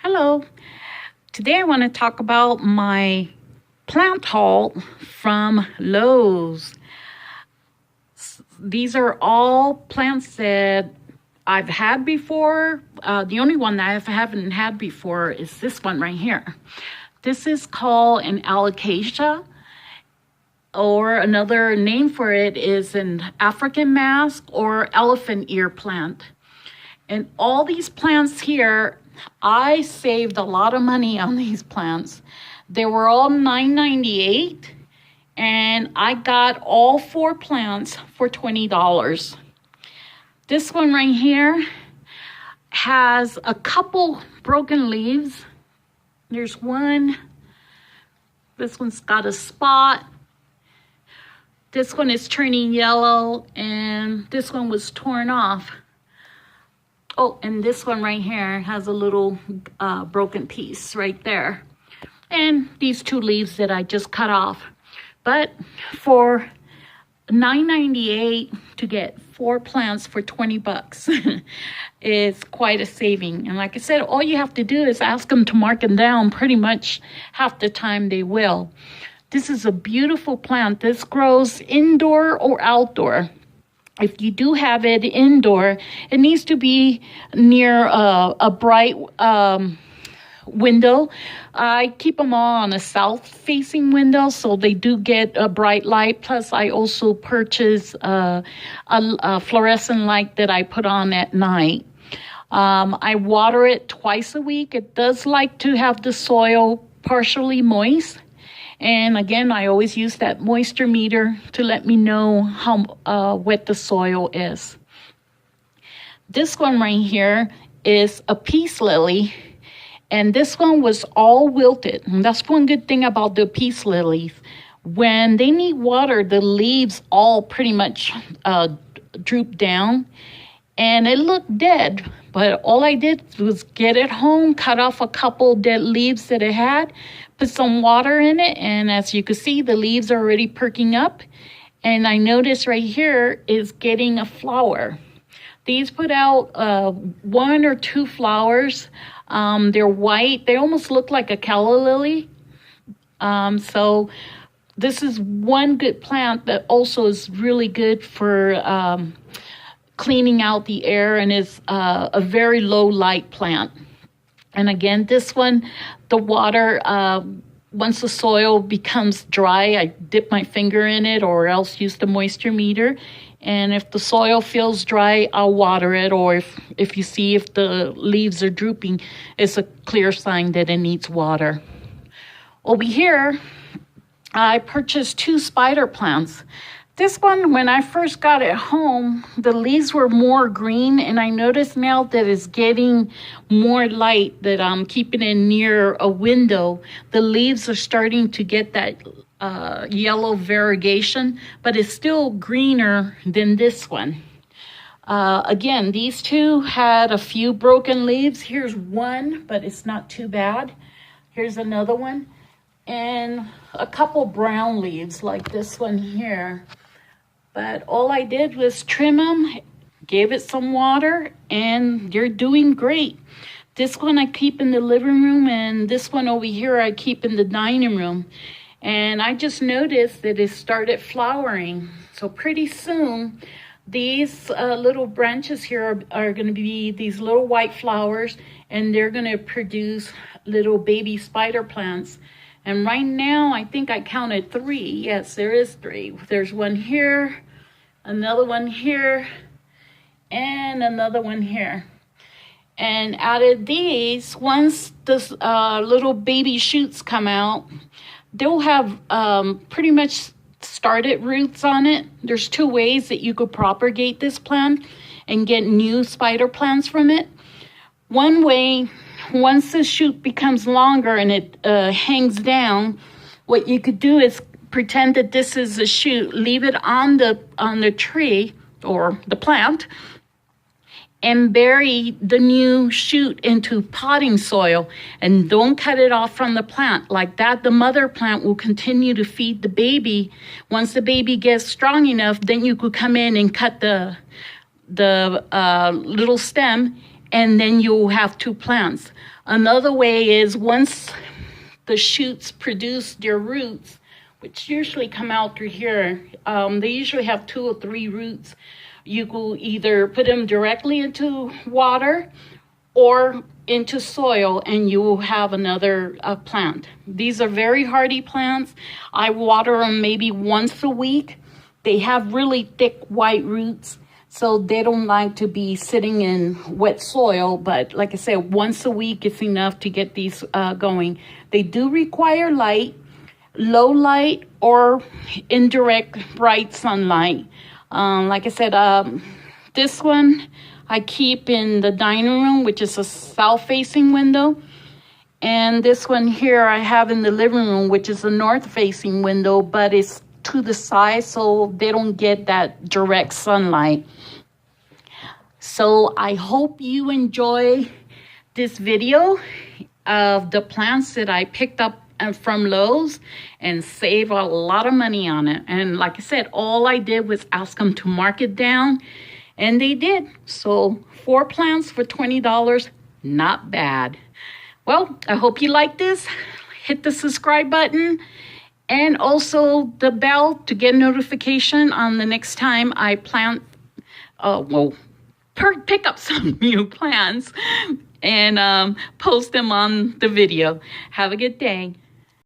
Hello. Today I want to talk about my plant haul from Lowe's. These are all plants that I've had before. The only one that I haven't had before is this one right here. This is called an alocasia, or another name for it is an African mask or elephant ear plant. And all these plants here, I saved a lot of money on these plants. They were all $9.98, and I got all 4 plants for $20. This one right here has a couple broken leaves. There's one. This one's got a spot. This one is turning yellow, and this one was torn off. Oh, and this one right here has a little broken piece right there. And these 2 leaves that I just cut off. But for $9.98 to get 4 plants for $20 is quite a saving. And like I said, all you have to do is ask them to mark them down. Pretty much half the time they will. This is a beautiful plant. This grows indoor or outdoor. If you do have it indoor, it needs to be near a bright window. I keep them all on a south-facing window, so they do get a bright light. Plus, I also purchase a fluorescent light that I put on at night. I water it twice a week. It does like to have the soil partially moist. And again, I always use that moisture meter to let me know how wet the soil is. This one right here is a peace lily, and this one was all wilted. And that's one good thing about the peace lilies. When they need water, the leaves all pretty much droop down, and it looked dead. But all I did was get it home, cut off a couple dead leaves that it had, put some water in it, and as you can see, the leaves are already perking up. And I noticed right here is getting a flower. These put out 1 or 2 flowers. They're white. They almost look like a calla lily. So this is one good plant that also is really good for cleaning out the air, and is a very low light plant. And again, this one, the water, once the soil becomes dry, I dip my finger in it or else use the moisture meter. And if the soil feels dry, I'll water it. Or if you see if the leaves are drooping, it's a clear sign that it needs water. Over here, I purchased 2 spider plants. This one, when I first got it home, the leaves were more green, and I noticed now that it's getting more light, that I'm keeping it near a window. The leaves are starting to get that yellow variegation, but it's still greener than this one. Again, these 2 had a few broken leaves. Here's one, but it's not too bad. Here's another one. And a couple brown leaves like this one here. But all I did was trim them, gave it some water, and they're doing great. This one I keep in the living room, and this one over here I keep in the dining room. And I just noticed that it started flowering. So pretty soon, these little branches here are going to be these little white flowers, and they're going to produce little baby spider plants. And right now, I think I counted 3. Yes, there is 3. There's one here, another one here, and another one here. And out of these, once the little baby shoots come out, they'll have pretty much started roots on it. There's 2 ways that you could propagate this plant and get new spider plants from it. One way, once the shoot becomes longer and it hangs down, what you could do is pretend that this is a shoot, leave it on the tree or the plant, and bury the new shoot into potting soil, and don't cut it off from the plant. Like that, the mother plant will continue to feed the baby. Once the baby gets strong enough, then you could come in and cut the little stem and then you'll have 2 plants. Another way is once the shoots produce their roots, which usually come out through here, they usually have 2 or 3 roots. You will either put them directly into water or into soil, and you will have another plant. These are very hardy plants. I water them maybe once a week. They have really thick white roots, so they don't like to be sitting in wet soil. But like I said, once a week is enough to get these going. They do require light, low light or indirect bright sunlight. Like I said, this one I keep in the dining room, which is a south-facing window. And this one here I have in the living room, which is a north-facing window, but it's to the side so they don't get that direct sunlight. So I hope you enjoy this video of the plants that I picked up from Lowe's and save a lot of money on it. And like I said, all I did was ask them to mark it down, and they did. So 4 plants for $20, not bad. Well, I hope you like this. Hit the subscribe button and also the bell to get notification on the next time I plant, pick up some new plants and post them on the video. Have a good day.